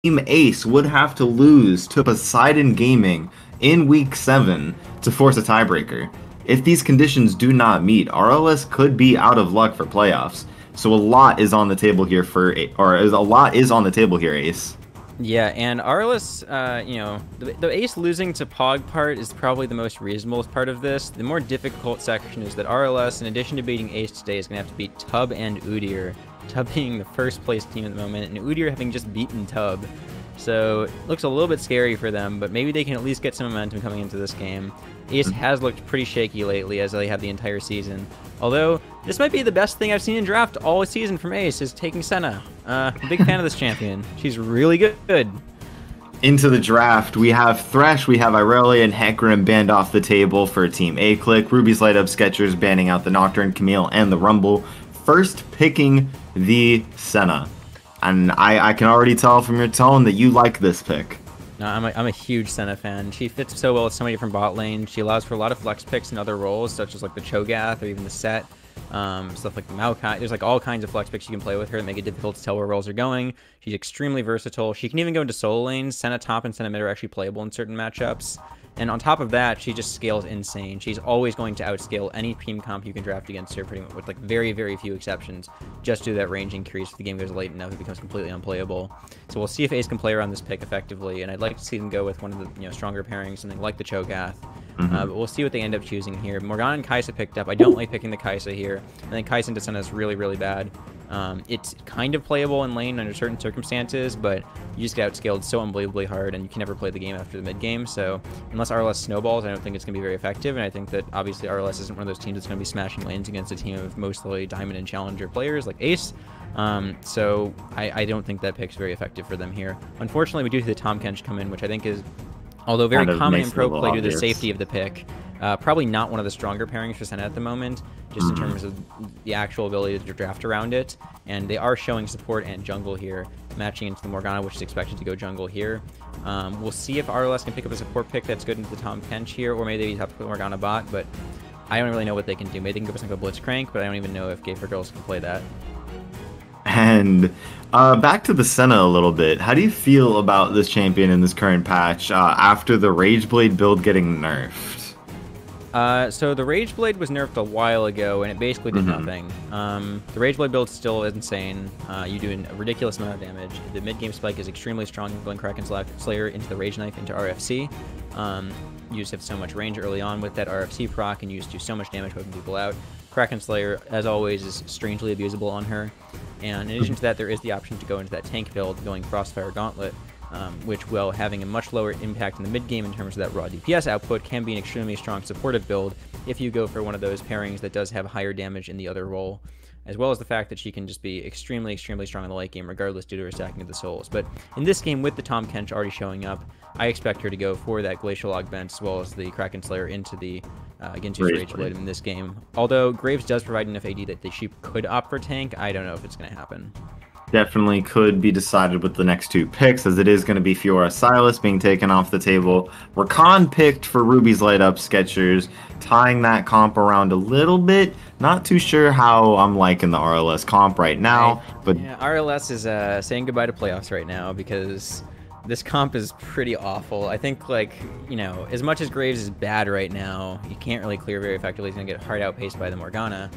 Team Ace would have to lose to Poseidon Gaming in Week 7 to force a tiebreaker. If these conditions do not meet, RLS could be out of luck for playoffs. So a lot is on the table here Ace. Yeah, and RLS, the Ace losing to Pog part is probably the most reasonable part of this. The more difficult section is that RLS, in addition to beating Ace today, is going to have to beat Tub and Udyr. Tub being the first place team at the moment, and Udyr having just beaten Tub. So it looks a little bit scary for them, but maybe they can at least get some momentum coming into this game. Ace has looked pretty shaky lately, as they have the entire season. Although, this might be the best thing I've seen in draft all season from Ace, is taking Senna. Big fan of this champion. She's really good. Into the draft, we have Thresh, we have Irelia and Hecarim banned off the table for Team A-Click. Ruby's Light Up Sketchers banning out the Nocturne, Camille, and the Rumble. First picking the Senna. And I can already tell from your tone that you like this pick. No, I'm a huge Senna fan. She fits so well with so many different bot lanes. She allows for a lot of flex picks in other roles, such as like the Cho'Gath or even the Set. Stuff like the Maokai. There's like all kinds of flex picks you can play with her that make it difficult to tell where roles are going. She's extremely versatile. She can even go into solo lanes. Senna top and Senna mid are actually playable in certain matchups. And on top of that, she just scales insane. She's always going to outscale any team comp you can draft against her, pretty much, with like very few exceptions. Just due to that range increase, if the game goes late enough, it becomes completely unplayable. So we'll see if Ace can play around this pick effectively, and I'd like to see them go with one of the stronger pairings, something like the Cho'Gath. But we'll see what they end up choosing here. Morgana and Kai'Sa picked up. I don't like picking the Kai'Sa here. I think Kai'Sa into Senna is really bad. It's kind of playable in lane under certain circumstances, but you just get outscaled so unbelievably hard, and you can never play the game after the mid game. So unless RLS snowballs, I don't think it's going to be very effective. And I think that obviously RLS isn't one of those teams that's going to be smashing lanes against a team of mostly Diamond and Challenger players like Ace. So I don't think that pick's very effective for them here. Unfortunately, we do see the Tahm Kench come in, which I think is, although very common in pro play due to the safety of the pick, probably not one of the stronger pairings for Senna at the moment, just in terms of the actual ability to draft around it. And they are showing support and jungle here, matching into the Morgana, which is expected to go jungle here. We'll see if RLS can pick up a support pick that's good into the Tahm Kench here, or maybe they have to put Morgana bot, but I don't really know what they can do. Maybe they can go with something like a Blitzcrank, but I don't even know if Gay for Girls can play that. And back to the Senna a little bit. How do you feel about this champion in this current patch after the Rageblade build getting nerfed? So the Rageblade was nerfed a while ago, and it basically did nothing. The Rageblade build still is insane. You do a ridiculous amount of damage. The mid-game spike is extremely strong, going Kraken Slayer into the Rage Knife into RFC. You just have so much range early on with that RFC proc, and you just do so much damage whipping people out. Kraken Slayer, as always, is strangely abusable on her. And in addition to that, there is the option to go into that tank build, going Crossfire Gauntlet, which, while having a much lower impact in the mid-game in terms of that raw DPS output, can be an extremely strong supportive build if you go for one of those pairings that does have higher damage in the other role, as well as the fact that she can just be extremely strong in the late game, regardless due to her stacking of the souls. But in this game, with the Tahm Kench already showing up, I expect her to go for that Glacial Augment, as well as the Kraken Slayer into the Gintu's Rageblade in this game. Although Graves does provide enough AD that she could opt for tank, I don't know if it's going to happen. Definitely could be decided with the next two picks, as it is going to be Fiora Silas being taken off the table. Rakan picked for Ruby's Light Up Sketchers, tying that comp around a little bit. Not too sure how I'm liking the RLS comp right now, but yeah, RLS is saying goodbye to playoffs right now because this comp is pretty awful. I think, like, as much as Graves is bad right now, you can't really clear very effectively. He's going to get hard outpaced by the Morgana.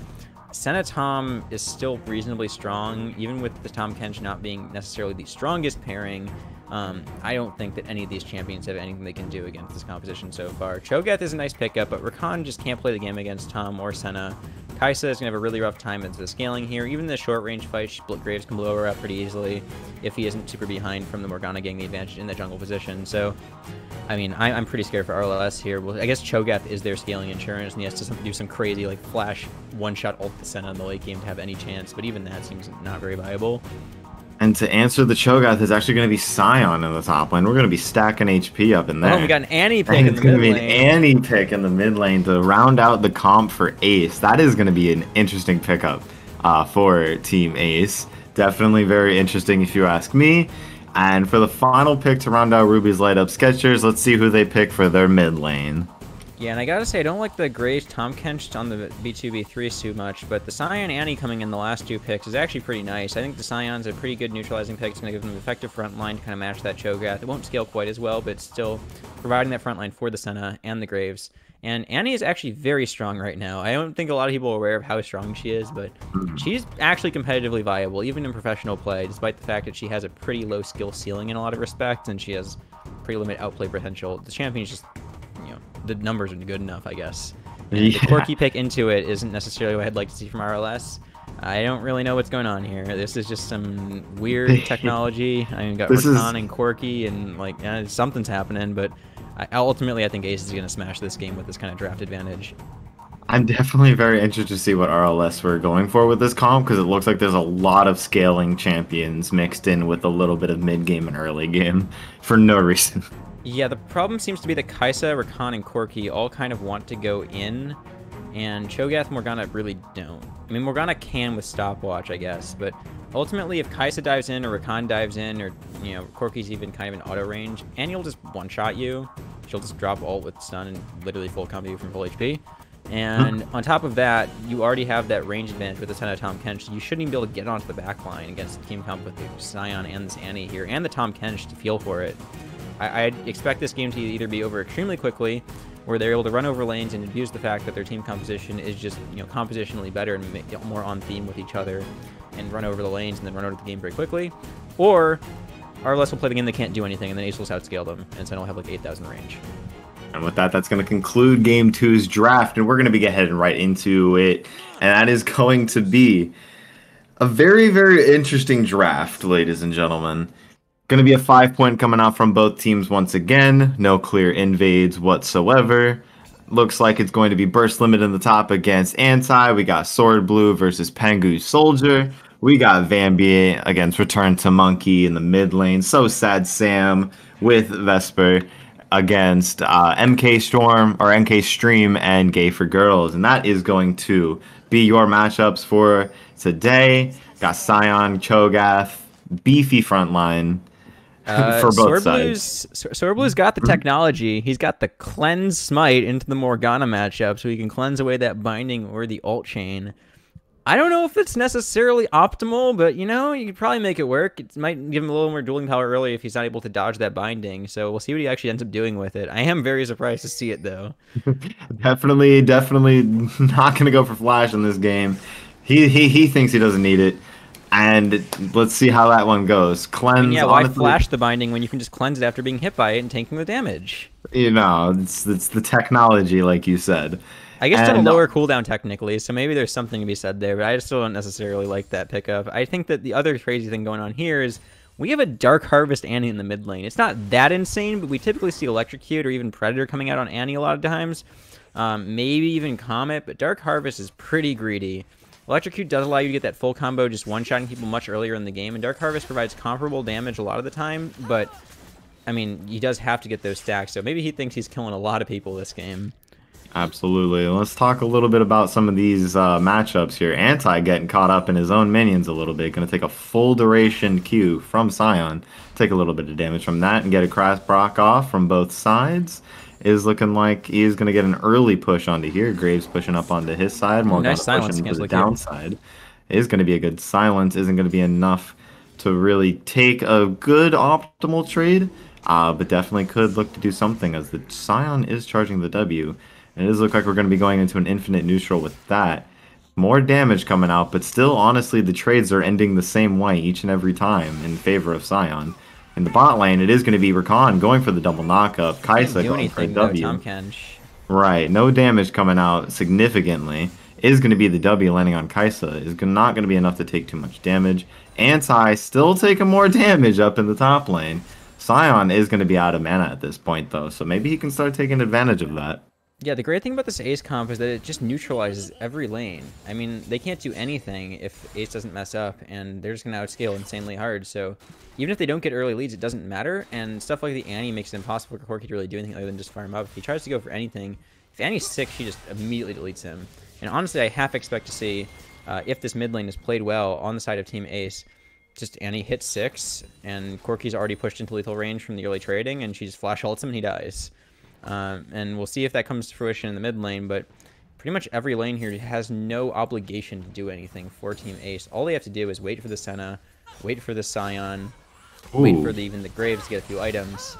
Senna Tahm is still reasonably strong, even with the Tahm Kench not being necessarily the strongest pairing. I don't think that any of these champions have anything they can do against this composition so far. Cho'Gath is a nice pickup, but Rakan just can't play the game against Tahm or Senna. Kai'Sa is going to have a really rough time into the scaling here. Even the short-range fight, Graves can blow her up pretty easily if he isn't super behind from the Morgana getting the advantage in the jungle position. So, I mean, I'm pretty scared for RLS here. Well, I guess Cho'Gath is their scaling insurance, and he has to do some crazy, like, flash one-shot ult to Senna in the late game to have any chance, but even that seems not very viable. And to answer the Cho'Gath is actually going to be Sion in the top lane. We're going to be stacking HP up in there. Oh, we got an Annie pick in the mid lane. It's going to be an Annie pick in the mid lane to round out the comp for Ace. That is going to be an interesting pickup for Team Ace. Definitely very interesting if you ask me. And for the final pick to round out Ruby's Light Up Sketchers, let's see who they pick for their mid lane. Yeah, and I gotta say, I don't like the Gray Tom Kench on the B2, B3 too much, but the Scion Annie coming in the last 2 picks is actually pretty nice. I think the Scion's a pretty good neutralizing pick. It's going to give them an effective front line to kind of match that Cho'Gath. It won't scale quite as well, but it's still providing that front line for the Senna and the Graves. And Annie is actually very strong right now. I don't think a lot of people are aware of how strong she is, but she's actually competitively viable, even in professional play, despite the fact that she has a pretty low skill ceiling in a lot of respects, and she has pretty limited outplay potential. The champion is just, the numbers are good enough, I guess. And the quirky pick into it isn't necessarily what I'd like to see from RLS. I don't really know what's going on here. This is just some weird technology. I mean, got Rakan and quirky, and like something's happening. But ultimately, I think Ace is going to smash this game with this kind of draft advantage. I'm definitely very interested to see what RLS we're going for with this comp, because it looks like there's a lot of scaling champions mixed in with a little bit of mid game and early game for no reason. Yeah, the problem seems to be that Kai'Sa, Rakan, and Corki all kind of want to go in, and Cho'Gath, Morgana really don't. I mean, Morgana can with Stopwatch, I guess, but ultimately, if Kai'Sa dives in, or Rakan dives in, or, Corki's even kind of in auto range, Annie will just one-shot you. She'll just drop ult with stun and literally full combo you from full HP. And on top of that, you already have that range advantage with the Senna Tom Kench, so you shouldn't even be able to get onto the back line against the team comp with the Scion and this Annie here, and the Tom Kench to feel for it. I expect this game to either be over extremely quickly, where they're able to run over lanes and abuse the fact that their team composition is just, compositionally better and more on theme with each other, and run over the lanes and then run out of the game very quickly, or RLS will play the game they can't do anything, and then Ace will outscale them, and so they'll have like 8,000 range. And with that, that's going to conclude Game 2's draft, and we're going to be heading right into it, and that is going to be a very, very interesting draft, ladies and gentlemen. Going to be a 5-point coming out from both teams once again. No clear invades whatsoever. Looks like it's going to be Burst Limit in the top against Anti. We got Sword Blue versus Pengu Soldier. We got Vambi against Return to Monkey in the mid lane. So Sad Sam with Vesper against MK Storm or MK Stream and Gay for Girls. And that is going to be your matchups for today. Got Scion, Cho'Gath, beefy frontline. For both sides. Sword Blue's got the technology. He's got the Cleanse Smite into the Morgana matchup, so he can cleanse away that binding or the ult chain. I don't know if it's necessarily optimal, but, you could probably make it work. It might give him a little more dueling power early if he's not able to dodge that binding, so we'll see what he actually ends up doing with it. I am very surprised to see it, though. Definitely not going to go for Flash in this game. He thinks he doesn't need it. And let's see how that one goes. Cleanse. I mean, yeah, why flash the binding when you can just cleanse it after being hit by it and taking the damage? It's the technology, like you said. I guess it's a lower cooldown technically, so maybe there's something to be said there, but I still don't necessarily like that pickup. I think that the other crazy thing going on here is we have a Dark Harvest Annie in the mid lane. It's not that insane, but we typically see Electrocute or even Predator coming out on Annie a lot of times. Maybe even Comet, but Dark Harvest is pretty greedy. Electrocute does allow you to get that full combo just one-shotting people much earlier in the game, and Dark Harvest provides comparable damage a lot of the time, but, I mean, he does have to get those stacks, so maybe he thinks he's killing a lot of people this game. Absolutely. Let's talk a little bit about some of these matchups here. Anti getting caught up in his own minions a little bit. Going to take a full duration Q from Scion. Take a little bit of damage from that and get a Crash Brock off from both sides. Is looking like he is going to get an early push onto here. Graves pushing up onto his side. Morgana nice silence pushing to the downside. Is going to be a good silence. Isn't going to be enough to really take a good optimal trade. But definitely could look to do something as the Scion is charging the W. And it does look like we're going to be going into an infinite neutral with that. More damage coming out, but still, honestly, the trades are ending the same way each and every time in favor of Scion. In the bot lane, it is going to be Rakan going for the double knockup. Kai'Sa going for a W. Right, no damage coming out significantly. Is going to be the W landing on Kai'Sa. Is not going to be enough to take too much damage. Anti still taking more damage up in the top lane. Scion is going to be out of mana at this point, though, so maybe he can start taking advantage of that. Yeah, the great thing about this Ace comp is that it just neutralizes every lane. I mean, they can't do anything if Ace doesn't mess up, and they're just going to outscale insanely hard. So even if they don't get early leads, it doesn't matter. And stuff like the Annie makes it impossible for Corki to really do anything other than just fire him up. If he tries to go for anything, if Annie's sick, she just immediately deletes him. And honestly, I half expect to see, if this mid lane is played well on the side of Team Ace, just Annie hits 6, and Corki's already pushed into lethal range from the early trading, and she just flash ults him and he dies. And we'll see if that comes to fruition in the mid lane, but pretty much every lane here has no obligation to do anything for Team Ace. All they have to do is wait for the Senna, wait for the Scion, wait for even the Graves to get a few items.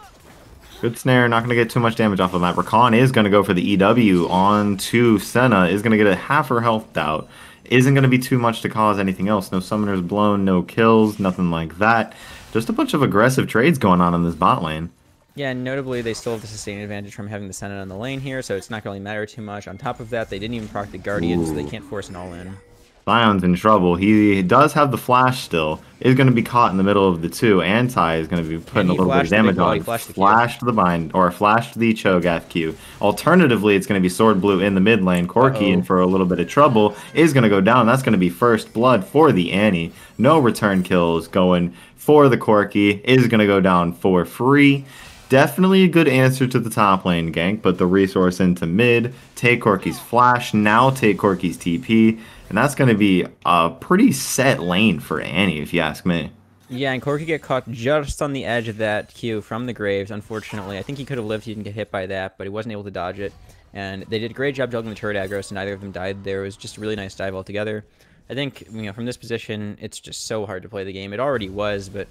Good snare, not going to get too much damage off of that. Rakan is going to go for the EW onto Senna, is going to get a half her health out. Isn't going to be too much to cause anything else. No summoners blown, no kills, nothing like that. Just a bunch of aggressive trades going on in this bot lane. Yeah, and notably, they still have the sustain advantage from having the Senna on the lane here, so it's not going to really matter too much. On top of that, they didn't even proc the Guardian, so they can't force an all-in. Sion's in trouble. He does have the flash still. Is going to be caught in the middle of the two. Anti is going to be putting a little bit of damage on. Flash to the bind, or flash to the Cho'Gath Q. Alternatively, it's going to be Sword Blue in the mid lane. Corki in for a little bit of trouble. Is going to go down. That's going to be first blood for the Annie. No return kills going for the Corki. Is going to go down for free. Definitely a good answer to the top lane gank, but the resource into mid, take Corki's flash, now take Corki's TP, and that's going to be a pretty set lane for Annie, if you ask me. Yeah, and Corki get caught just on the edge of that Q from the Graves, unfortunately. I think he could have lived, he didn't get hit by that, but he wasn't able to dodge it. And they did a great job juggling the turret aggro, so neither of them died there. It was just a really nice dive altogether. I think, from this position, it's just so hard to play the game. It already was, but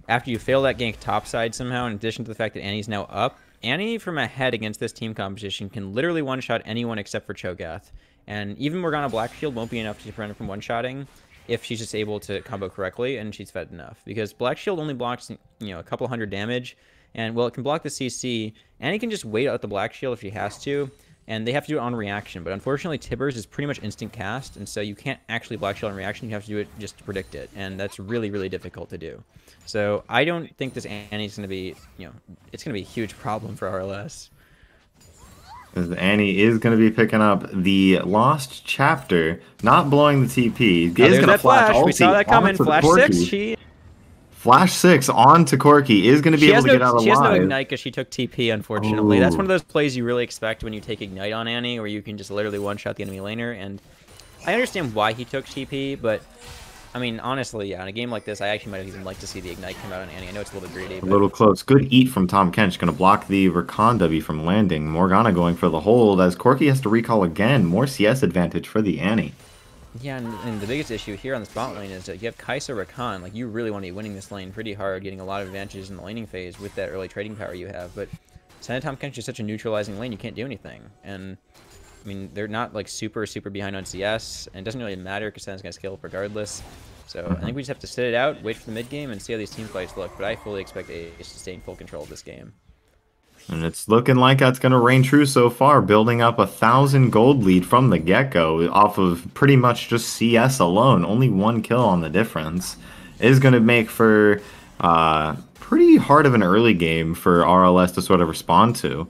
after you fail that gank topside somehow, in addition to the fact that Annie's now up, Annie from ahead against this team composition can literally one-shot anyone except for Cho'Gath. And even Morgana Black Shield won't be enough to prevent her from one-shotting if she's just able to combo correctly and she's fed enough. Because Black Shield only blocks, a couple hundred damage, and while it can block the CC, Annie can just wait out the Black Shield if she has to, and they have to do it on reaction. But unfortunately, Tibbers is pretty much instant cast, and so you can't actually Black Shield on reaction. You have to do it just to predict it, and that's really, really difficult to do. So I don't think this Annie's going to be, it's going to be a huge problem for RLS. Annie is going to be picking up the Lost Chapter, not blowing the TP. Is going to flash. We saw that coming. Flash 6. Flash 6 onto Corki is going to be able to get out alive. She has no Ignite because she took TP, unfortunately. That's one of those plays you really expect when you take Ignite on Annie, where you can just literally one-shot the enemy laner. And I understand why he took TP, but I mean, honestly, yeah, in a game like this, I actually might have even liked to see the Ignite come out on Annie. I know it's a little bit greedy. But... a little close. Good eat from Tom Kench. Going to block the Rakan W from landing. Morgana going for the hold as Corki has to recall again. More CS advantage for the Annie. Yeah, and the biggest issue here on the spot lane is that you have Kai'Sa Rakan. Like, you really want to be winning this lane pretty hard, getting a lot of advantages in the laning phase with that early trading power you have. But Senna Tom Kench is such a neutralizing lane, you can't do anything. And I mean, they're not like super behind on CS, and it doesn't really matter because Senna's going to scale up regardless. So I think we just have to sit it out, wait for the mid game, and see how these team fights look. But I fully expect Ace to stay in full control of this game. And it's looking like that's going to reign true so far, building up 1,000 gold lead from the get-go off of pretty much just CS alone. Only one kill on the difference is going to make for pretty hard of an early game for RLS to sort of respond to.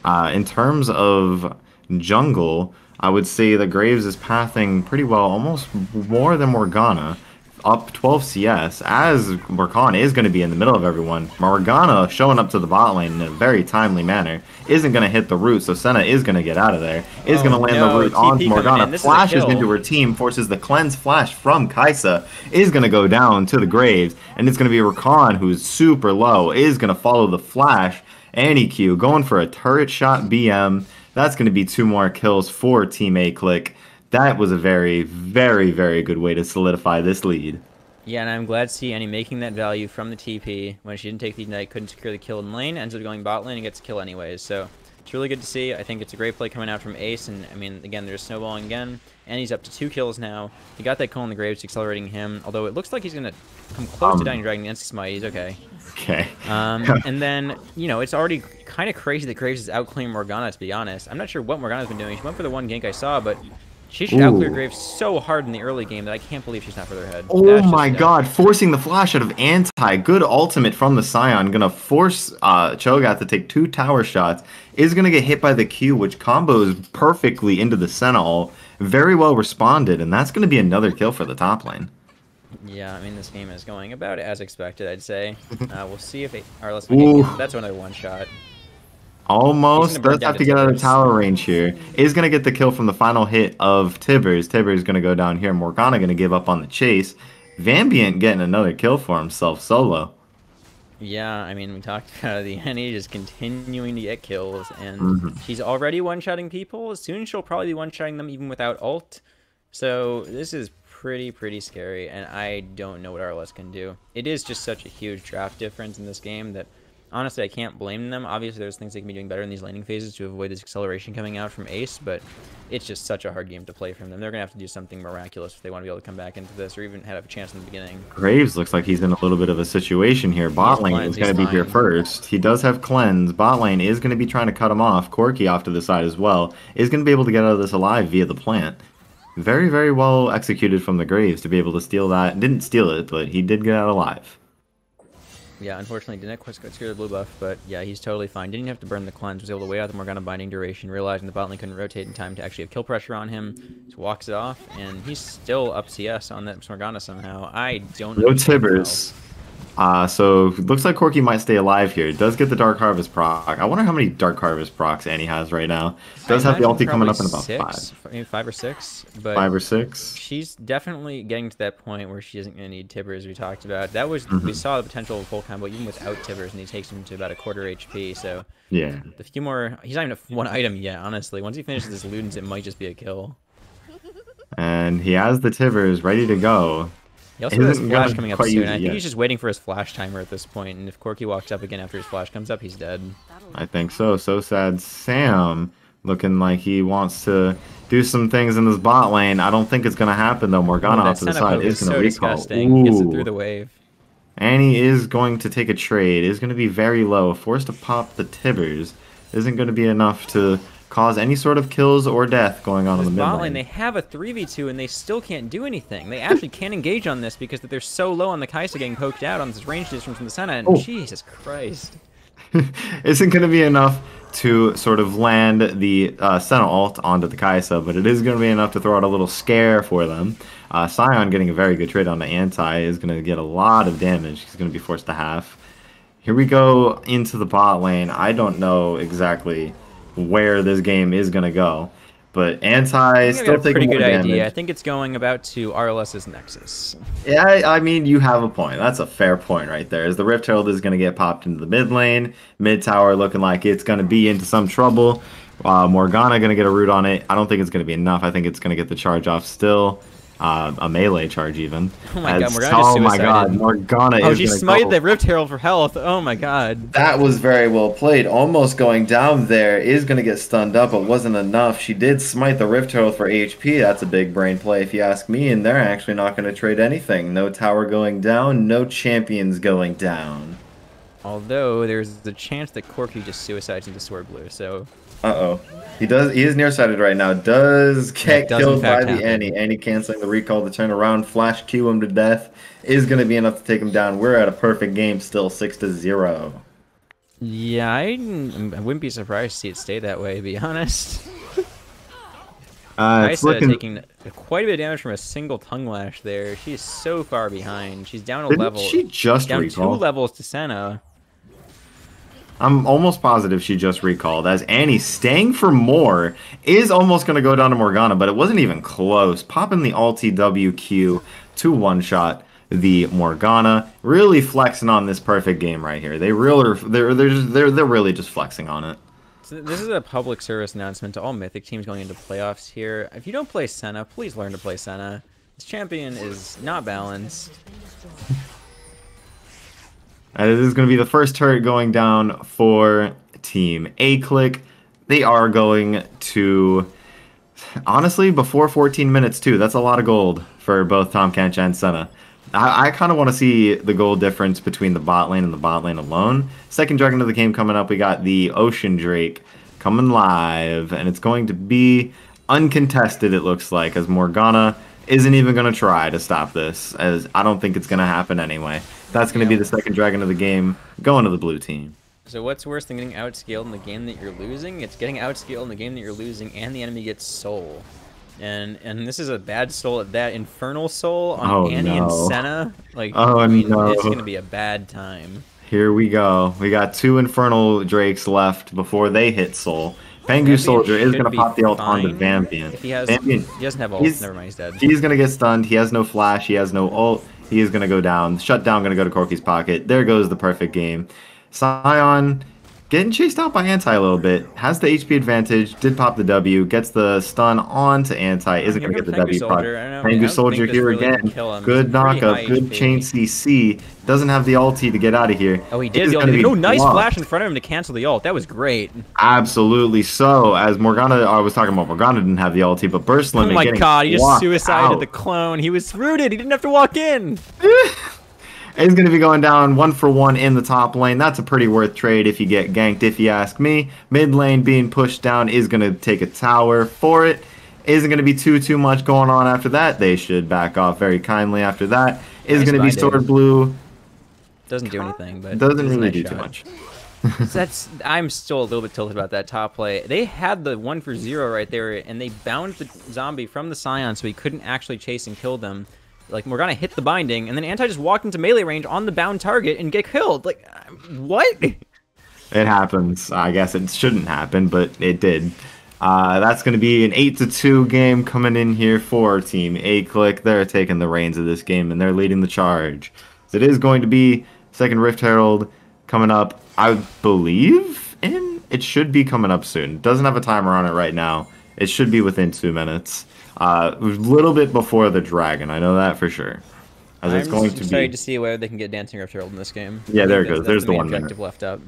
In terms of jungle, I would say that Graves is pathing pretty well, almost more than Morgana. Up 12 CS, as Rakan is going to be in the middle of everyone. Morgana showing up to the bot lane in a very timely manner. Isn't going to hit the root, so Senna is going to get out of there. Is going to land the root on Morgana. Flashes into her team, forces the cleanse flash from Kai'Sa. Is going to go down to the Graves, and it's going to be Rakan, who's super low. Is going to follow the flash. Annie Q going for a turret shot BM. That's going to be 2 more kills for Team A-Click. That was a very, very good way to solidify this lead. Yeah, and I'm glad to see Annie making that value from the TP when she didn't take the Ignite, couldn't secure the kill in lane, ends up going bot lane and gets a kill anyways. So it's really good to see. I think it's a great play coming out from Ace, and I mean, again, there's snowballing again. Annie's up to 2 kills now. He got that kill on the Graves, accelerating him, although it looks like he's going to come close to dying Dragon against Smite. He's okay. Okay. And then, it's already kind of crazy that Graves is outclaiming Morgana, to be honest. I'm not sure what Morgana's been doing. She went for the one gank I saw, but she should outclear Graves so hard in the early game that I can't believe she's not further ahead. Oh my god, forcing the flash out of Anti. Good ultimate from the Scion. Gonna force Cho'Gath to take 2 tower shots. Is gonna get hit by the Q, which combos perfectly into the Sentinel. Very well responded, and that's gonna be another kill for the top lane. Yeah, I mean, this game is going about as expected, I'd say. We'll see if RLS can get, that's another one shot. Almost does have to get out of tower range here. Is going to get the kill from the final hit of Tibbers. Tibbers going to go down here. Morgana going to give up on the chase. Vambient getting another kill for himself solo. Yeah, I mean, we talked about the Annie just continuing to get kills, and Mhm. she's already one-shotting people. Soon she'll probably be one-shotting them even without ult. So this is pretty scary, and I don't know what RLS can do. It is just such a huge draft difference in this game that, honestly, I can't blame them. Obviously, there's things they can be doing better in these laning phases to avoid this acceleration coming out from Ace, but it's just such a hard game to play from them. They're going to have to do something miraculous if they want to be able to come back into this, or even have a chance in the beginning. Graves looks like he's in a little bit of a situation here. Bot lane is going to be here fine. first. He does have cleanse. Bot lane is going to be trying to cut him off. Corki off to the side as well. Is going to be able to get out of this alive via the plant. Very well executed from the Graves to be able to steal that. Didn't steal it, but he did get out alive. Yeah, unfortunately didn't quite secure the blue buff, but yeah, he's totally fine. Didn't even have to burn the cleanse, was able to wait out the Morgana binding duration, realizing the bot lane couldn't rotate in time to actually have kill pressure on him. Just walks it off, and he's still up CS on that Morgana somehow. I don't know. No Tibbers. So looks like Corki might stay alive here. Does get the Dark Harvest proc. I wonder how many Dark Harvest procs Annie has right now. Does have the ulti coming up in about maybe 5 or 6. But 5 or 6. She's definitely getting to that point where she isn't going to need Tibbers, we talked about. That was we saw the potential of full combo even without Tibbers, and he takes him to about a quarter HP. So yeah, the few more, he's not even one item yet. Honestly, once he finishes his Ludens, it might just be a kill. and he has the Tibbers ready to go. He also has flash coming up soon. I think yet. he's just waiting for his flash timer at this point, and if Corki walks up again after his flash comes up, he's dead. I think so. So sad. Sam looking like he wants to do some things in this bot lane. I don't think it's going to happen, though. Morgana off to the side is going to recall. Disgusting. He gets it through the wave. Annie is going to take a trade. Is going to be very low. Forced to pop the Tibbers. Isn't going to be enough to cause any sort of kills or death going on in the mid bot lane. They have a 3v2 and they still can't do anything. They actually can't engage on this because they're so low on the Kai'Sa getting poked out on this range distance from the Senna, and Jesus Christ. Isn't going to be enough to sort of land the Senna ult onto the Kai'Sa, but it is going to be enough to throw out a little scare for them. Sion getting a very good trade on the anti is going to get a lot of damage. He's going to be forced to half. Here we go into the bot lane. I don't know exactly where this game is going to go, but anti still taking pretty more good damage. idea. I think it's going about to RLS's Nexus. Yeah, I mean, you have a point. That's a fair point right there. As the Rift Herald is going to get popped into the mid lane, mid tower looking like it's going to be into some trouble. Morgana going to get a root on it. I don't think it's going to be enough. I think it's going to get the charge off still. A melee charge even. Oh my god, Morgana just suicided. Oh my god, Morgana is she smited the Rift Herald for health. Oh my god. That was very well played. Almost going down there. Is going to get stunned up, but wasn't enough. She did smite the Rift Herald for HP. That's a big brain play if you ask me, and they're actually not going to trade anything. No tower going down, no champions going down. Although there's the chance that Corki just suicides into Sword Blue, so... Uh-oh. He is nearsighted right now. Does get killed by the Annie. Annie canceling the recall to turn around. Flash Q him to death. Is going to be enough to take him down. We're at a perfect game still, 6-0. Yeah, I wouldn't be surprised to see it stay that way, to be honest. Kai'Sa taking quite a bit of damage from a single tongue lash there. She is so far behind. She's down a level. She just down recalled? 2 levels to Senna. I'm almost positive she just recalled, as Annie, staying for more, is almost going to go down to Morgana, but it wasn't even close. Popping the ulti WQ to one-shot the Morgana, really flexing on this perfect game right here. They're really just flexing on it. So this is a public service announcement to all Mythic teams going into playoffs here. If you don't play Senna, please learn to play Senna. This champion is not balanced. And it is going to be the first turret going down for Team A-Click. They are going to, honestly, before 14 minutes too. That's a lot of gold for both Tahm Kench and Senna. I kind of want to see the gold difference between the bot lane and the bot lane alone. Second dragon of the game coming up. We got the Ocean Drake coming live, and it's going to be uncontested, it looks like, as Morgana isn't even going to try to stop this, as I don't think it's going to happen anyway. That's going to be the second dragon of the game, going to the blue team. So what's worse than getting outscaled in the game that you're losing? It's getting outscaled in the game that you're losing, and the enemy gets soul. And this is a bad soul at that. Infernal Soul on Annie and Senna. Like, it's going to be a bad time. Here we go. We got 2 Infernal Drakes left before they hit soul. Pengu Soldier is going to pop the ult onto Vampian. If he doesn't have ult, never mind, he's dead. He's going to get stunned. He has no flash. He has no ult. He is going to go down. Shutdown going to go to Corky's pocket. There goes the perfect game. Scion getting chased out by Anti a little bit. Has the HP advantage. Did pop the W. Gets the stun on to Anti. Isn't going to get the W. Tengu Soldier here again. Good knockup. Good chain CC. Doesn't have the ulti to get out of here. Oh, he did the ulti. No, nice flash in front of him to cancel the ult. That was great. Absolutely so. As Morgana, I was talking about Morgana didn't have the ulti, but Burst Limit. Oh my god, he just suicided the clone. He was rooted. He didn't have to walk in. He's going to be going down 1-for-1 in the top lane. That's a pretty worth trade if you get ganked, if you ask me. Mid lane being pushed down is going to take a tower for it. Isn't going to be too much going on after that. They should back off very kindly after that. Is going to be Sword Blue. Doesn't do anything, but doesn't really do too much. So I'm still a little bit tilted about that top play. They had the 1-for-0 right there, and they bound the zombie from the Scion, so he couldn't actually chase and kill them. Like, Morgana hit the binding, and then Anti just walked into melee range on the bound target and get killed. Like, what? It happens. I guess it shouldn't happen, but it did. That's going to be an 8-2 game coming in here for Team A-Click. They're taking the reins of this game, and they're leading the charge. So it is going to be second Rift Herald coming up, I believe, and it should be coming up soon. It doesn't have a timer on it right now. It should be within 2 minutes. A little bit before the dragon, I know that for sure. As it's going to be. Excited to see whether they can get Dancing Rift Herald in this game. Yeah, there it goes. There's the 1 minute left up.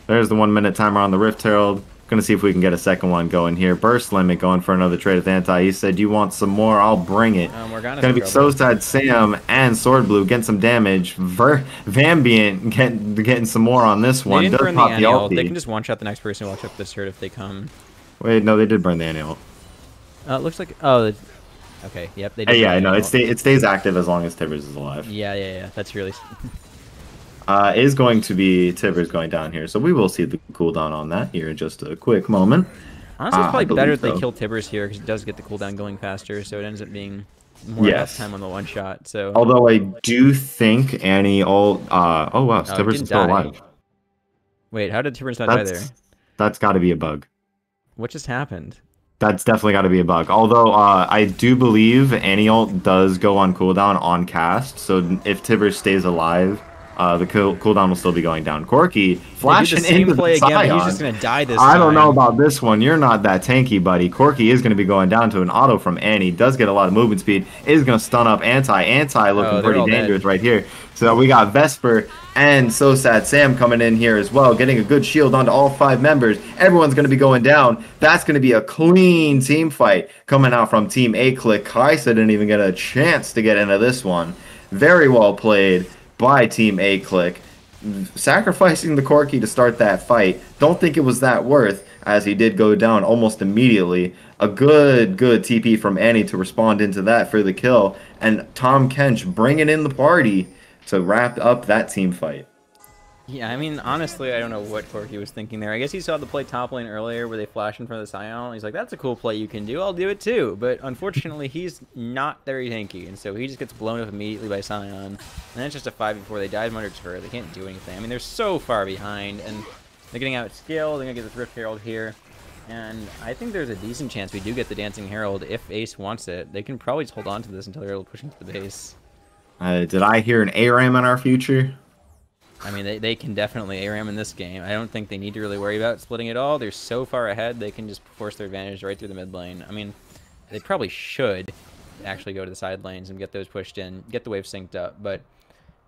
There's the 1 minute timer on the Rift Herald. Gonna see if we can get a second one going here. Burst Limit going for another trade with Anti. He said, "You want some more? I'll bring it." Gonna be So Sad Sam and Sword Blue getting some damage. Vambient getting some more on this one. They didn't burn the anti-ult. They can just one-shot the next person. Watch up this turret if they come. Wait, no, they did burn the anti-ult. It looks like okay, yep, they did. Yeah, I know. It stays active as long as Tibbers is alive. Yeah. That's really. Is going to be Tibbers going down here, so we will see the cooldown on that here in just a quick moment. Honestly, it's probably better if they kill Tibbers here because it does get the cooldown going faster, so it ends up being more time on the one shot. So although I do think Annie oh wow, Tibbers is still alive. Wait, how did Tibbers not die there? That's got to be a bug. What just happened? That's definitely got to be a bug. Although I do believe Annie ult does go on cooldown on cast, so if Tibbers stays alive, the cooldown will still be going down. Corky flashing into the Scion. He's just gonna die this time. I don't know about this one. You're not that tanky, buddy. Corky is gonna be going down to an auto from Annie. Does get a lot of movement speed. Is gonna stun up Anti. Anti looking pretty dangerous right here. So we got Vesper and So Sad Sam coming in here as well, getting a good shield onto all 5 members. Everyone's going to be going down. That's going to be a clean team fight coming out from Team A-Click. Kaisa didn't even get a chance to get into this one. Very well played by Team A-Click. Sacrificing the Corky to start that fight. Don't think it was that worth, as he did go down almost immediately. A good TP from Annie to respond into that for the kill. And Tom Kench bringing in the party to wrap up that team fight. Yeah, I mean, honestly, I don't know what Corky was thinking there. I guess he saw the play top lane earlier where they flash in front of the Scion. He's like, that's a cool play you can do. I'll do it too. But unfortunately, he's not very tanky, and so he just gets blown up immediately by Scion. And then it's just a 5 before they dive under turret. They can't do anything. I mean, they're so far behind, and they're getting out skill. They're going to get this Rift Herald here. And I think there's a decent chance we do get the Dancing Herald if Ace wants it. They can probably just hold on to this until they're able to push into the base. Did I hear an ARAM in our future? I mean, they can definitely ARAM in this game. I don't think they need to really worry about splitting it all. They're so far ahead, they can just force their advantage right through the mid lane. I mean, they probably should actually go to the side lanes and get those pushed in, get the wave synced up, but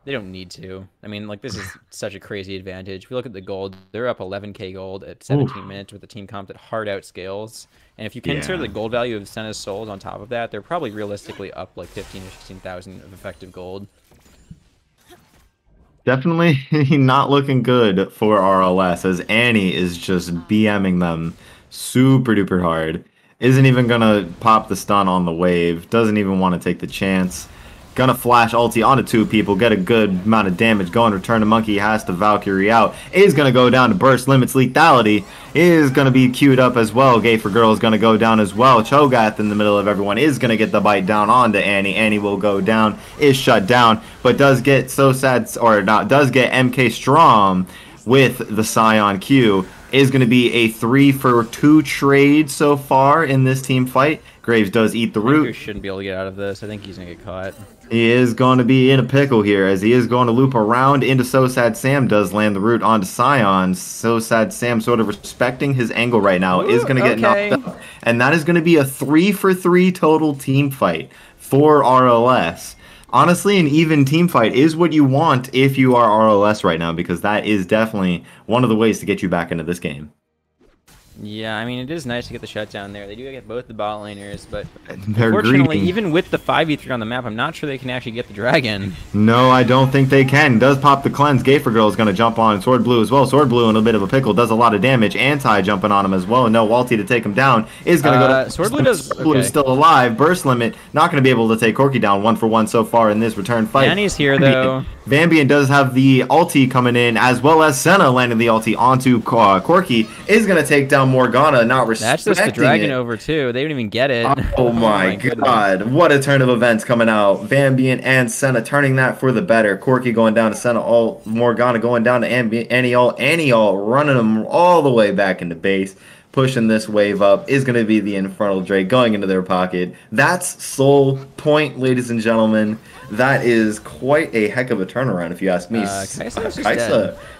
they don't need to. I mean, like, this is such a crazy advantage. If we look at the gold, they're up 11k gold at 17 minutes with a team comp that hard outscales. And if you consider the gold value of Senna's souls on top of that, they're probably realistically up like 15 or 16,000 of effective gold. Definitely not looking good for RLS, as Annie is just BMing them super duper hard. Isn't even gonna pop the stun on the wave. Doesn't even want to take the chance. Gonna flash ulti onto 2 people, get a good amount of damage going. Return to Monkey, has to Valkyrie out. Is gonna go down to Burst Limits Lethality. Is gonna be queued up as well. Gay for Girl is gonna go down as well. Cho'Gath in the middle of everyone is gonna get the bite down onto Annie. Annie will go down, is shut down, but does get So Sad, or not, does get MK Strom with the Scion Q. is going to be a 3-for-2 trade so far in this team fight. Graves does eat the root. Shouldn't be able to get out of this. I think he's gonna get caught. He is going to be in a pickle here as he is going to loop around into So Sad Sam. Does land the root onto Scion. So Sad Sam sort of respecting his angle right now. Is going to get knocked up. And that is going to be a 3-for-3 total team fight for RLS. Honestly, an even team fight is what you want if you are RLS right now, because that is definitely one of the ways to get you back into this game. Yeah, I mean, it is nice to get the shutdown there. They do get both the bot laners, but They're unfortunately, greedy. even with the 5v3 on the map, I'm not sure they can actually get the dragon. No, I don't think they can. Does pop the cleanse. Gafer Girl is going to jump on Sword Blue as well. Sword Blue in a bit of a pickle. Does a lot of damage. Anti jumping on him as well. No Walty to take him down. Is going to go to Sword Blue does. Sword Blue is still alive. Burst limit. Not going to be able to take Corki down 1-for-1 so far in this return fight. Annie's here though. Vambian does have the ulti coming in, as well as Senna landing the ulti onto Corki. Is going to take down Morgana. Not That's just the dragon over too. They didn't even get it. Oh my god. What a turn of events coming out. Vambian and Senna turning that for the better. Corki going down to Senna all. Morgana going down to Annie all. Running them all the way back into base. Pushing this wave up is going to be the Infernal Drake going into their pocket. That's Soul Point, ladies and gentlemen. That is quite a heck of a turnaround, if you ask me.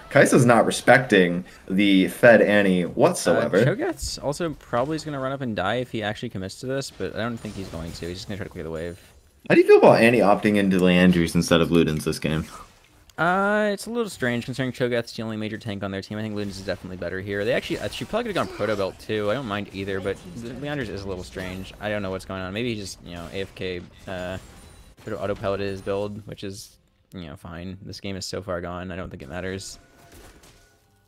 Kai'Sa's not respecting the Fed Annie whatsoever. Cho'Gath's also probably is going to run up and die if he actually commits to this, but I don't think he's going to. He's just going to try to clear the wave. How do you feel about Annie opting into Leandries instead of Ludens this game? It's a little strange considering Cho'Gath's the only major tank on their team. I think Ludens is definitely better here. They actually, she probably could have gone Proto Belt too. I don't mind either, but Leanders is a little strange. I don't know what's going on. Maybe he just, AFK, sort of auto-piloted his build, which is, fine. This game is so far gone. I don't think it matters.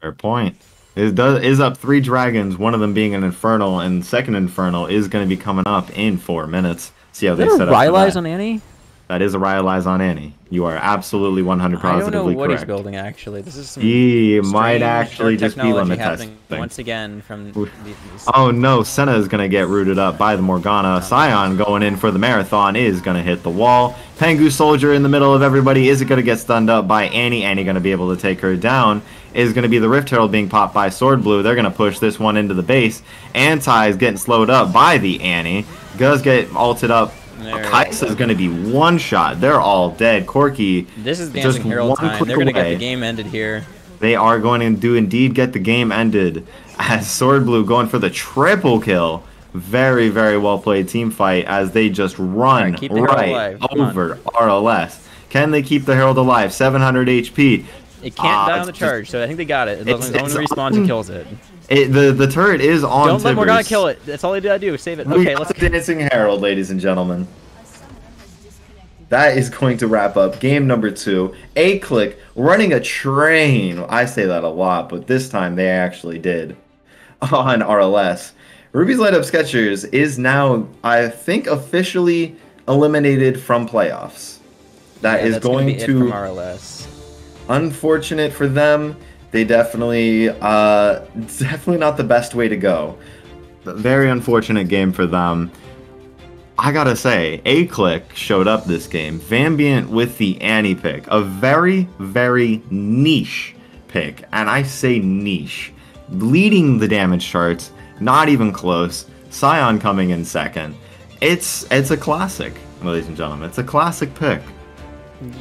Fair point. It is up 3 dragons, one of them being an Infernal, and second Infernal is going to be coming up in 4 minutes. See how they set up. Rylai's on Annie? That is a Rylai's on Annie. You are absolutely 100% positively correct. I don't know what he's building, actually. This is some he might actually just be limit testing. Once again from these... Oh no, Senna is going to get rooted up by the Morgana. Scion going in for the Marathon is going to hit the wall. Pengu Soldier in the middle of everybody. Is it going to get stunned up by Annie? Annie going to be able to take her down. Is going to be the Rift Herald being popped by Sword Blue. They're going to push this one into the base. Anti is getting slowed up by the Annie. Does get ulted up. Kai'Sa is going to be one shot. They're all dead. Corki. This is Dancing Herald time. They're going to get the game ended here. They are going to indeed get the game ended. As Sword Blue going for the triple kill. Very, very well played team fight as they just run right over RLS. Can they keep the Herald alive? 700 HP. It can't die on the charge, so I think they got it. As long as only respawns and kills it. The turret is on. Don't let Morgana kill it. That's all they gotta do. Save it. Okay, let's. Dancing Herald, ladies and gentlemen. That is going to wrap up game number 2. A-Click running a train. I say that a lot, but this time they actually did on RLS. Ruby's Light Up Sketchers is now, I think, officially eliminated from playoffs. That is going to from RLS. Unfortunate for them. They definitely not the best way to go. Very unfortunate game for them. I gotta say, A-Click showed up this game. Vambiant with the Annie pick. A very, very niche pick. And I say niche. Leading the damage charts, not even close. Scion coming in second. It's a classic, ladies and gentlemen. It's a classic pick.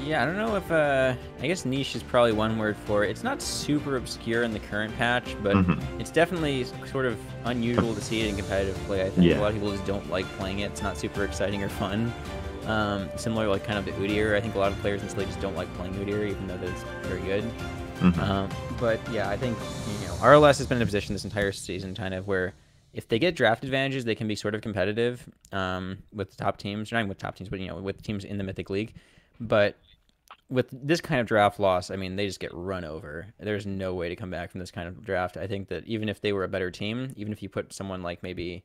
Yeah, I don't know if, I guess niche is probably one word for it. It's not super obscure in the current patch, but it's definitely sort of unusual to see it in competitive play, I think. A lot of people just don't like playing it. It's not super exciting or fun. Similar, like, kind of to Udyr. I think a lot of players in this league just don't like playing Udyr, even though it's very good. But, yeah, I think, RLS has been in a position this entire season, kind of, where if they get draft advantages, they can be sort of competitive with the top teams. Not even with top teams, but, with teams in the Mythic League. But with this kind of draft loss, I mean, they just get run over. There's no way to come back from this kind of draft. I think that even if they were a better team, even if you put someone like maybe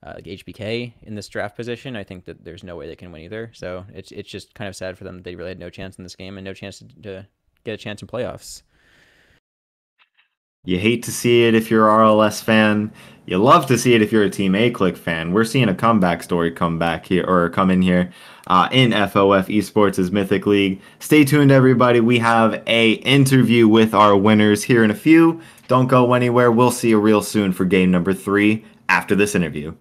like HBK in this draft position, I think that there's no way they can win either. So it's just kind of sad for them that they really had no chance in this game and no chance to get a chance in playoffs. You hate to see it if you're an RLS fan. You love to see it if you're a Team A-Click fan. We're seeing a comeback story come back here or come in here in FOF Esports' Mythic League. Stay tuned, everybody. We have a interview with our winners here in a few. Don't go anywhere. We'll see you real soon for game number 3 after this interview.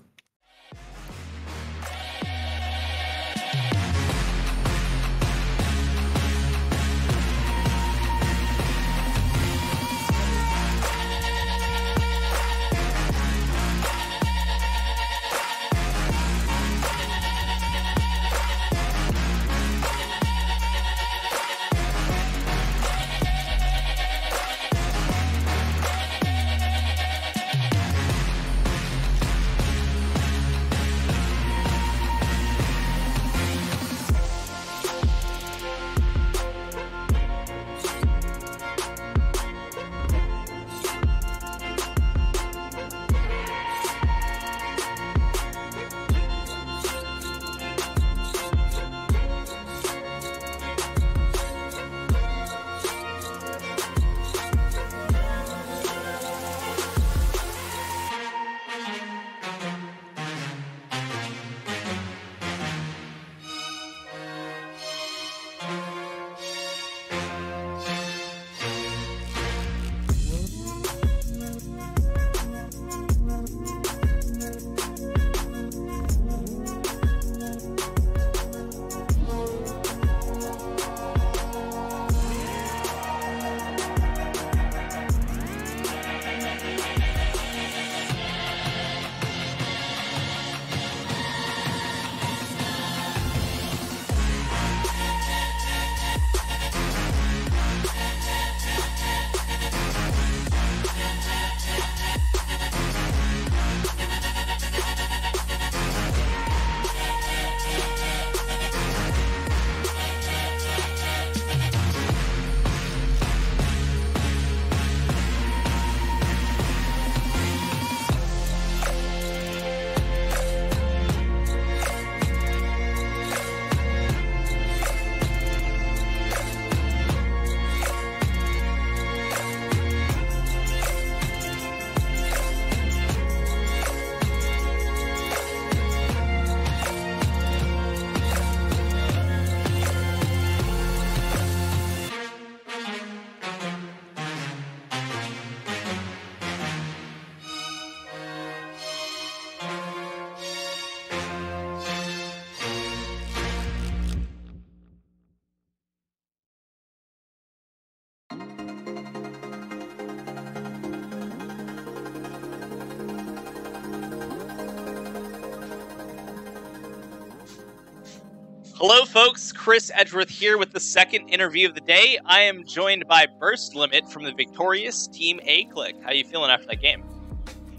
Hello, folks. Chris Edgeworth here with the second interview of the day. I am joined by Burst Limit from the victorious Team A-Click. How you feeling after that game?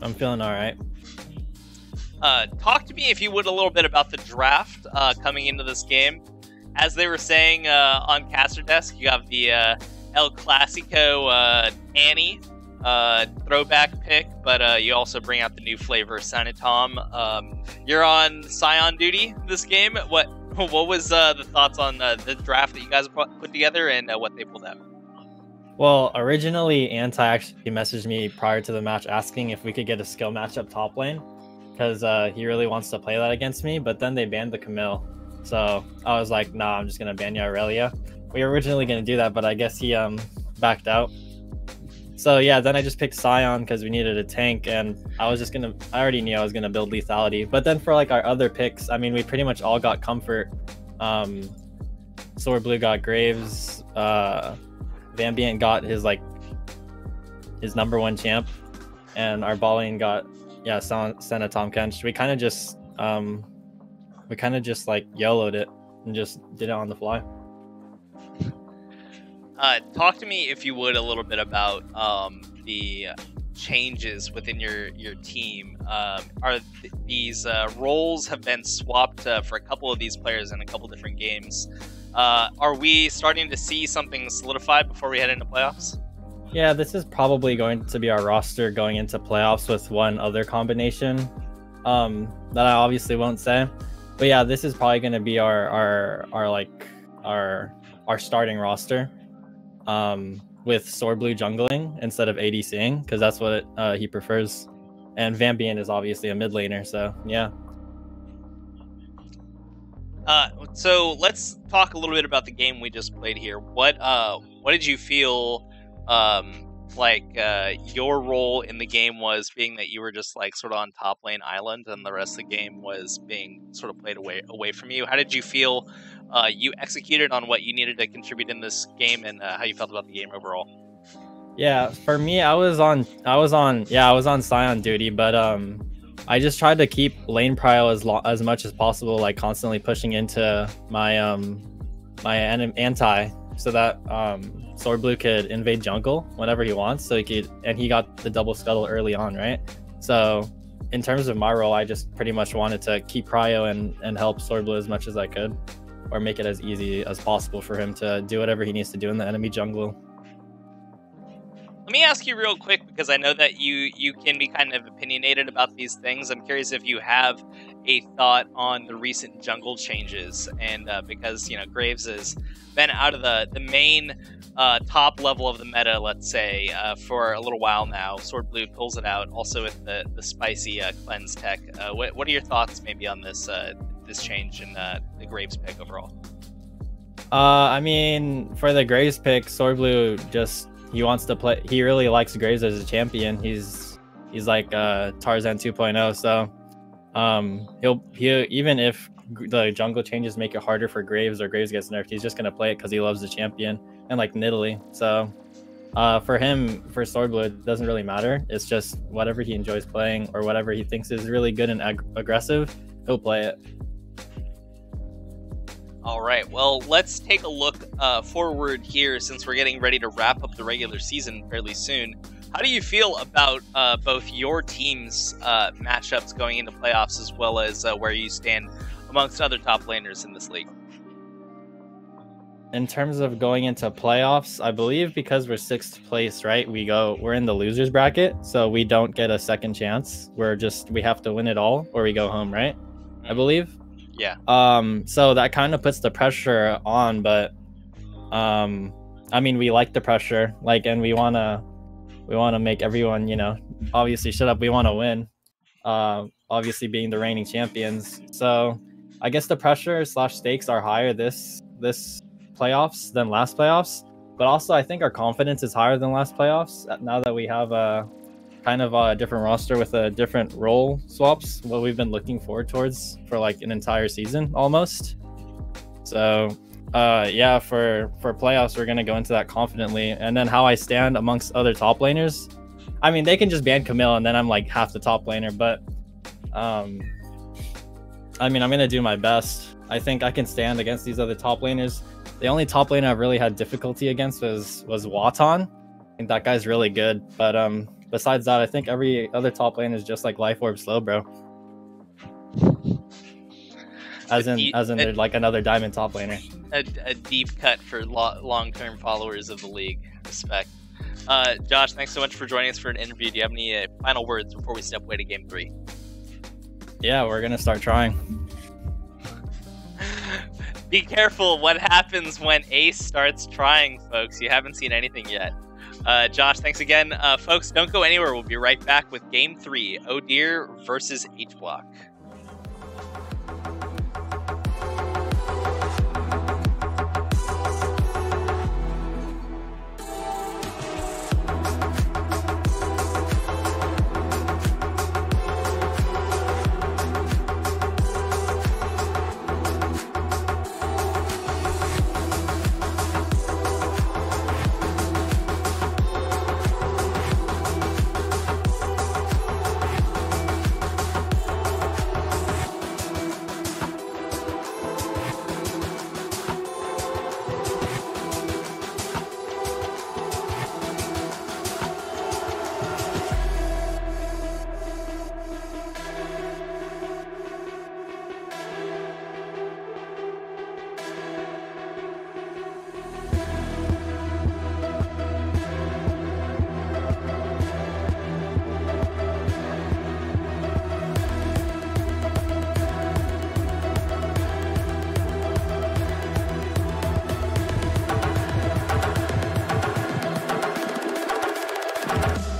I'm feeling all right. Talk to me, if you would, a little bit about the draft coming into this game. As they were saying on Caster Desk, you have the El Clasico Annie throwback pick, but you also bring out the new flavor, Sanatom. You're on Scion duty this game. What was the thoughts on the draft that you guys put together and what they pulled out? Well, originally Anti actually messaged me prior to the match asking if we could get a skill matchup top lane, because he really wants to play that against me, but then they banned the Camille. So I was like, nah, I'm just going to ban your Aurelia. We were originally going to do that, but I guess he backed out. So yeah, then I just picked Scion because we needed a tank, and I already knew I was gonna build lethality. But then for like our other picks, I mean, we pretty much all got comfort. Sword Blue got Graves, Vambient got his #1 champ, and our ball lane got Senna Tom Kench. We kind of just like YOLO'd it and just did it on the fly. Talk to me, if you would, a little bit about the changes within your team. These roles have been swapped for a couple of these players in a couple different games. Are we starting to see something solidified before we head into playoffs? Yeah, this is probably going to be our roster going into playoffs with one other combination that I obviously won't say. But yeah, this is probably going to be our starting roster. with Sword Blue jungling instead of ADCing, because that's what he prefers. And Vambian is obviously a mid laner, so yeah. So let's talk a little bit about the game we just played here. What did you feel like your role in the game was, being that you were just like sort of on top lane island and the rest of the game was being sort of played away from you? How did you feel you executed on what you needed to contribute in this game, and how you felt about the game overall? Yeah, for me, I was on Scion duty, but I just tried to keep lane prio as much as possible, like constantly pushing into my my anti, so that Sword Blue could invade jungle whenever he wants, so he got the double scuttle early on, right? So in terms of my role, I just pretty much wanted to keep prio and help Sword Blue as much as I could, or make it as easy as possible for him to do whatever he needs to do in the enemy jungle. Let me ask you real quick, because I know that you can be kind of opinionated about these things. I'm curious if you have a thought on the recent jungle changes, and because Graves has been out of the main top level of the meta, let's say, for a little while now. Sword Blue pulls it out, also with the spicy cleanse tech. What are your thoughts maybe on this this change in the Graves pick overall? I mean, for the Graves pick, Sword Blue he wants to play. He really likes Graves as a champion. He's like Tarzan 2.0. So he'll even if the jungle changes make it harder for Graves, or Graves gets nerfed, he's just gonna play it because he loves the champion, and like Nidalee. So for Sword Blue, it doesn't really matter. It's just whatever he enjoys playing, or whatever he thinks is really good and aggressive, he'll play it. All right, well, let's take a look forward here, since we're getting ready to wrap up the regular season fairly soon. How do you feel about both your team's matchups going into playoffs, as well as where you stand amongst other top laners in this league? In terms of going into playoffs, I believe because we're 6th place, right? We're in the losers bracket, so we don't get a second chance. We have to win it all, or we go home, right? I believe. Yeah. So that kind of puts the pressure on, but I mean, we like the pressure, like, and we wanna make everyone, obviously shut up. We want to win, obviously being the reigning champions. So I guess the pressure / stakes are higher this playoffs than last playoffs, but also I think our confidence is higher than last playoffs now that we have a kind of a different roster with a different role swaps, what we've been looking forward towards for like an entire season almost. So yeah, for playoffs, we're going to go into that confidently. And then how I stand amongst other top laners, I mean, they can just ban Camille and then I'm like half the top laner, but I mean, I'm going to do my best. I think I can stand against these other top laners. The only top laner I've really had difficulty against was Watan. I think that guy's really good, but besides that, I think every other top lane is just like Life Orb slow, bro. As in they're like another diamond top laner. A deep cut for long-term followers of the league. Respect. Josh, thanks so much for joining us for an interview. Do you have any final words before we step away to Game 3? Yeah, we're gonna start trying. Be careful what happens when Ace starts trying, folks. You haven't seen anything yet. Josh, thanks again. Folks, don't go anywhere. We'll be right back with Game 3, Oh Dear versus H-Block. Bye.